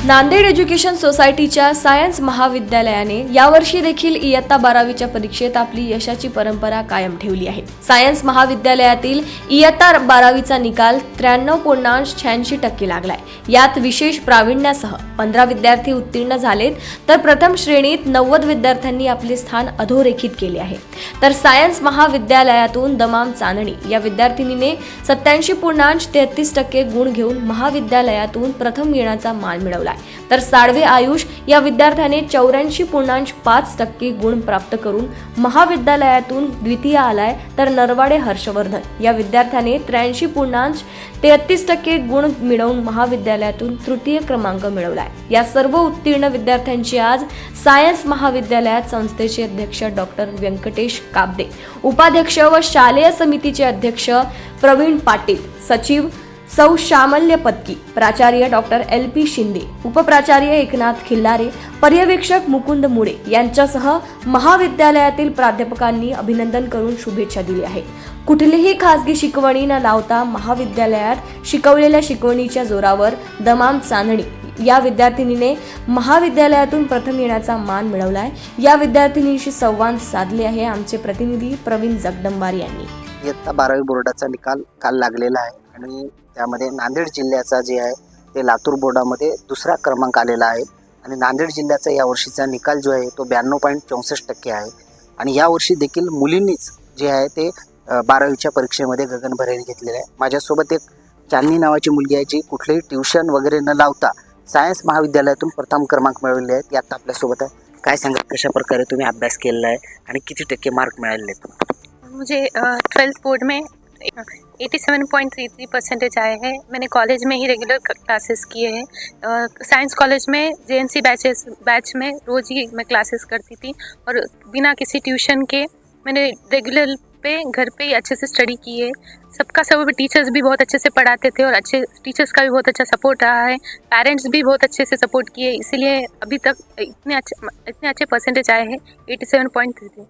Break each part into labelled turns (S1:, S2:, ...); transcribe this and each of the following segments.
S1: Nanded education सोसायटीच्या science महाविद्यालयाने यावर्षी देखील इयत्ता 12वीच्या परीक्षेत आपली यशाची परंपरा कायम ठेवली आहे। सायन्स महाविद्यालयातील इयत्ता 12वीचा निकाल 93.86% लागलाय। यात विशेष प्रावीण्यासह 15 विद्यार्थी उत्तीर्ण झालेत, तर प्रथम श्रेणीत 90 विद्यार्थ्यांनी आपले स्थान अधोरेखित केले आहे। तर सायन्स महाविद्यालयातून दमाम चांदणी या विद्यार्थिनीने 87.33% गुण घेऊन महाविद्यालयातून प्रथम येण्याचा मान मिळवला। तर साळवे आयुष या विद्यार्थ्याने 84.5% गुण प्राप्त करून महाविद्यालयातून द्वितीय आलाय। तर नरवाडे हर्षवर्धन या विद्यार्थ्याने 83.33% गुण मिळवून महाविद्यालयातून तृतीय क्रमांक मिळवलाय। या सर्व उत्तीर्ण विद्यार्थ्यांची आज सायन्स महाविद्यालयात संस्थेचे अध्यक्ष डॉक्टर व्यंकटेश काब्दे, उपाध्यक्ष व शालेय समितीचे अध्यक्ष प्रवीण पाटील, सचिव सौ शामल्य पत्की, प्राचार्य डॉक्टर LP शिंदे, उपप्राचार्य एकनाथ खिल्लारे, पर्यवेक्षक मुकुंद मुळे यांच्यासह महाविद्यालयातील प्राध्यापकांनी अभिनंदन करून शुभेच्छा दिल्या आहेत। कुठलीही खासगी शिकवणी न लावता महाविद्यालयात शिकवलेल्या शिकवणीच्या जोरावर दमाम चांदणी या विद्यार्थिनीने महाविद्यालयातून प्रथम येण्याचा मान मिळवलाय। या विद्यार्थिनीशी संवाद साधले आहे आमचे प्रतिनिधी प्रवीण जगदंबार यांनी।
S2: इयत्ता 12वी बोर्डाचा निकाल काल लागलेला आहे आणि त्यामध्ये नांदेड जिल्ह्याचा जे आहे ते लातूर बोर्डामध्ये दुसरा क्रमांक आलेला आहे आणि नांदेड जिल्ह्याचा या वर्षीचा निकाल जो आहे तो 92.64% आहे। आणि यावर्षी देखील मुलींनीच जे आहे ते 12वीच्या परीक्षेमध्ये गगनभरारी घेतलेली आहे। माझ्यासोबत एक चांदनी नावाची मुलगी आहे जी कुठलेही ट्युशन वगैरे न लावता सायन्स महाविद्यालयातून प्रथम क्रमांक मिळवले आहेत। यात आपल्यासोबत आहे। काय सांगा, कशा प्रकारे तुम्ही अभ्यास केलेला आहे आणि किती टक्के मार्क मिळाले?
S3: मुझे 12th बोर्ड में 87.33% आए हैं। मैंने कॉलेज में ही रेगुलर क्लासेस किए हैं। साइंस कॉलेज में JNC बैच में रोज़ ही मैं क्लासेस करती थी और बिना किसी ट्यूशन के मैंने रेगुलर पे घर पे ही अच्छे से स्टडी की है। सबका सब टीचर्स भी बहुत अच्छे से पढ़ाते थे और अच्छे टीचर्स का भी बहुत अच्छा सपोर्ट रहा है। पेरेंट्स भी बहुत अच्छे से सपोर्ट किए, इसीलिए अभी तक इतने अच्छे परसेंटेज आए हैं 87.33।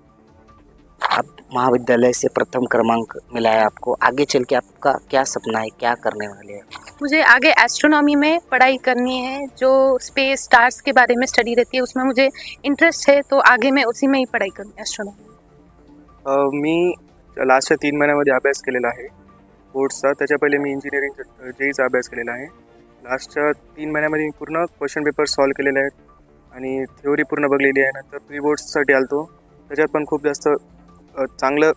S2: आप महाविद्यालय से प्रथम क्रमांक मिला है आपको, आगे चल के आपका क्या सपना है, क्या करने वाले हैं?
S3: मुझे आगे एस्ट्रोनॉमी में पढ़ाई करनी है, जो स्पेस स्टार्स के बारे में स्टडी रहती है उसमें मुझे इंटरेस्ट है, तो आगे मैं उसी में ही पढ़ाई करूँगी, एस्ट्रोनॉमी।
S4: मी लास्टच्या 3 महिन्यामध्ये अभ्यास केलेला आहे बोर्ड्सचा। त्याच्या पहिले मी इंजिनिअरिंग JEEचा अभ्यास केलेला आहे। लास्टच्या 3 महिन्यामध्ये मी पूर्ण क्वेश्चन पेपर सॉल्व केलेले आहेत आणि थ्योरी पूर्ण बघलेली आहे। नंतर प्री बोर्ड्ससाठी आलतो, त्याच्यात पण खूप जास्त चांगलं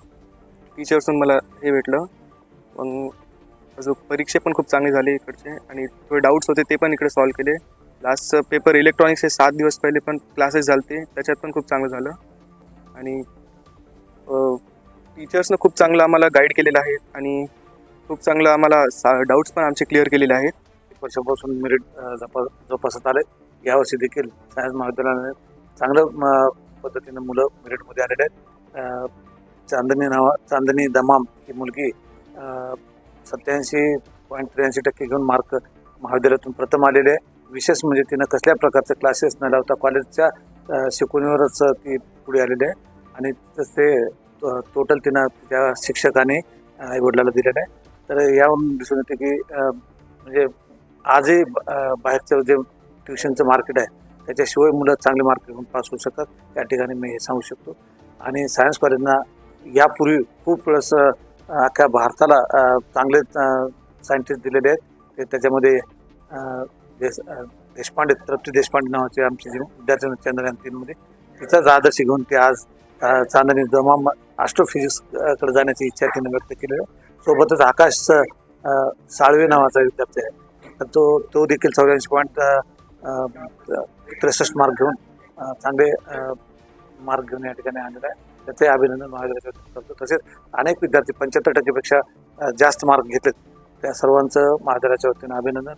S4: टीचर्सून मला हे भेटलं। मग अजून परीक्षा पण खूप चांगली झाली इकडचे आणि थोडे डाऊट्स होते ते पण इकडे सॉल्व केले। लास्टचं पेपर इलेक्ट्रॉनिक्सचे 7 दिवस पहिले पण क्लासेस झाले, त्याच्यात पण खूप चांगलं झालं आणि टीचर्सनं खूप चांगलं आम्हाला गाईड केलेलं आहे आणि खूप चांगलं आम्हाला डाऊट्स पण आमचे क्लिअर केलेले आहेत।
S5: 1 वर्षापासून मेरिट जोपासत आले। यावर्षी देखील सायन्स महाविद्यालयाने चांगलं पद्धतीने मुलं मेरिटमध्ये आलेले आहेत। चांदनी दमाम ही मुलगी 87.83% घेऊन मार्क महाविद्यालयातून प्रथम आलेले आहे। विशेष म्हणजे तिनं कसल्या प्रकारचे क्लासेस न लावता कॉलेजच्या शिकवणीवरच ती पुढे आलेली आहे आणि ते टोटल तिनं त्या शिक्षकाने आईवडिलाला दिलेलं आहे। तर यावरून दिसून येते की म्हणजे आजही बाहेरचं जे ट्युशनचं मार्केट आहे त्याच्याशिवाय मुलं चांगले मार्क घेऊन पास होऊ शकतात, या ठिकाणी मी हे सांगू शकतो। आणि सायन्स कॉलेजना यापूर्वी खूप वेळेस अख्ख्या भारताला चांगले सायंटिस्ट दिलेले आहेत। ते त्याच्यामध्ये देशपांडे, तृप्ती देशपांडे नावाचे आमचे जे विद्यार्थी चंद्रयान 3मध्ये तिचाच आदर्श घेऊन ते आज चांदणी दमाम ॲस्ट्रोफिजिक्सकडे जाण्याची इच्छा तिने व्यक्त केली आहे। सोबतच आकाश साळवे नावाचा विद्यार्थी आहे, तर तो देखील 84.63 मार्क घेऊन चांगले मार्क घेऊन या ठिकाणी आलेला आहे। त्याचे अभिनंदन महाविद्यालयात करतो। तसेच अनेक विद्यार्थी 75% पेक्षा जास्त मार्क घेतलेत, त्या सर्वांचं महाविद्यालयाच्या वतीनं अभिनंदन